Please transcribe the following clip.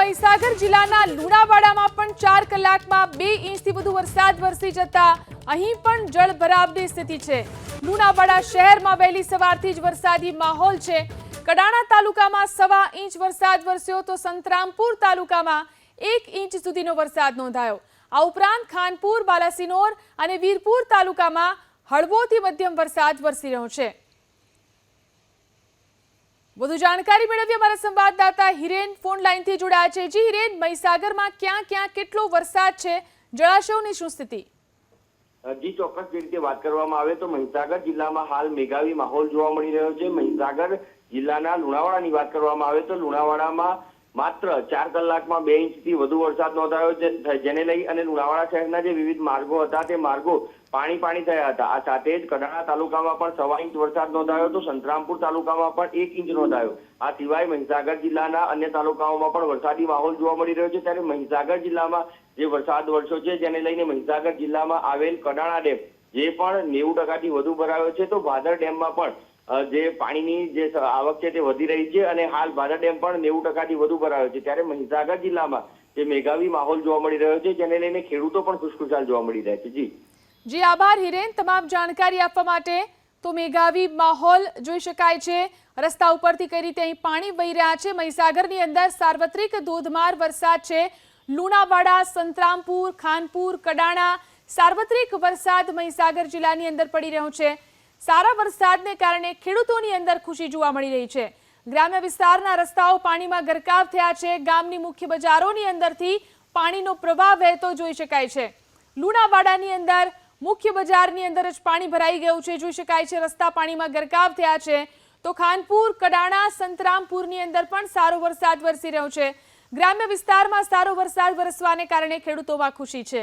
મહીસાગર જિલ્લાના લુણાવાડામાં પણ 4 કલાકમાં 2 ઇંચથી વધુ વરસાદ વરસી જતા અહીં પણ જળભરાવની સ્થિતિ છે। લુણાવાડા શહેરમાં વહેલી સવારથી જ વરસાદી માહોલ છે। કડાણા તાલુકામાં 1.25 ઇંચ વરસાદ વરસ્યો તો સંતરામપુર તાલુકામાં 1 ઇંચ સુધીનો વરસાદ નોંધાયો। આ ઉપરાંત ખાનપુર, બાલાસિનોર અને વીરપુર તાલુકામાં હળવોથી મધ્યમ વરસાદ વરસી રહ્યો છે। વધુ જાણકારી મેળવીએ અમારા સંવાદદાતા હિરેન ફોન લાઈનથી જોડાયા છે। જી હિરેન, મહીસાગરમાં ક્યાં ક્યાં કેટલો વરસાદ છે, જળાશયોની શું સ્થિતિ? જી ચોક્કસ રીતે વાત કરવામાં આવે તો મહીસાગર જિલ્લામાં હાલ મેઘાવી માહોલ જોવા મળી રહ્યો છે। મહીસાગર જિલ્લાના લુણાવાડાની વાત કરવામાં આવે તો લુણાવાડામાં માત્ર 4 કલાકમાં 2 ઇંચથી વધુ વરસાદ નોંધાયો છે, જેને લઈ અને લુણાવાડા શહેરના જે વિવિધ માર્ગો હતા તે માર્ગો પાણી થયા હતા। આ સાથે જ કડાણા તાલુકામાં પણ 1.25 ઇંચ વરસાદ નોંધાયો તો સંતરામપુર તાલુકામાં પણ 1 ઇંચ નોંધાયો। આ સિવાય મહીસાગર જિલ્લાના અન્ય તાલુકાઓમાં પણ વરસાદી માહોલ જોવા મળી રહ્યો છે। ત્યારે મહીસાગર જિલ્લામાં જે વરસાદ વરસ્યો છે જેને લઈને મહીસાગર જિલ્લામાં આવેલ કડાણા ડેમ જે પણ 90% વધુ ભરાયો છે, તો ભાદર ડેમમાં પણ જે પાણીની જે આવક છે તે વધી રહી છે અને હાલ ભાદર ડેમ પણ 90% વધુ ભરાયો છે। ત્યારે મહીસાગર જિલ્લામાં જે મેઘાવી માહોલ જોવા મળી રહ્યો છે જેને લઈને ખેડૂતો પણ ખુશખુશાલ જોવા મળી રહ્યા છે। જી આભાર હિરેન, તમામ જાણકારી આપવા માટે। તો મેઘાવી માહોલ જોઈ શકાય છે, રસ્તા ઉપરથી કઈ રીતે અહીં પાણી વહી રહ્યા છે। મહીસાગરની અંદર સાર્વત્રિક ધોધમાર વરસાદ છે। લુણાવાડા, સંતરામપુર, ખાનપુર, કડાણા સાર્વત્રિક વરસાદ મહીસાગર જિલ્લાની અંદર પડી રહ્યો છે। સારા વરસાદને કારણે ખેડૂતોની અંદર ખુશી જોવા મળી રહી છે। ગ્રામ્ય વિસ્તારના રસ્તાઓ પાણીમાં ગરકાવ થયા છે। ગામની મુખ્ય બજારોની અંદરથી પાણીનો પ્રવાહ વહેતો જોઈ શકાય છે। લુણાવાડાની અંદર મુખ્ય બજારની અંદર જ પાણી ભરાઈ ગયું છે, જોઈ શકાય છે રસ્તા પાણીમાં ગરકાવ થયા છે। તો ખાનપુર, કડાણા, સંતરામપુરની અંદર પણ સારો વરસાદ વરસી રહ્યો છે। ગ્રામ્ય વિસ્તારમાં સારો વરસાદ વરસવાને કારણે ખેડૂતોમાં ખુશી છે।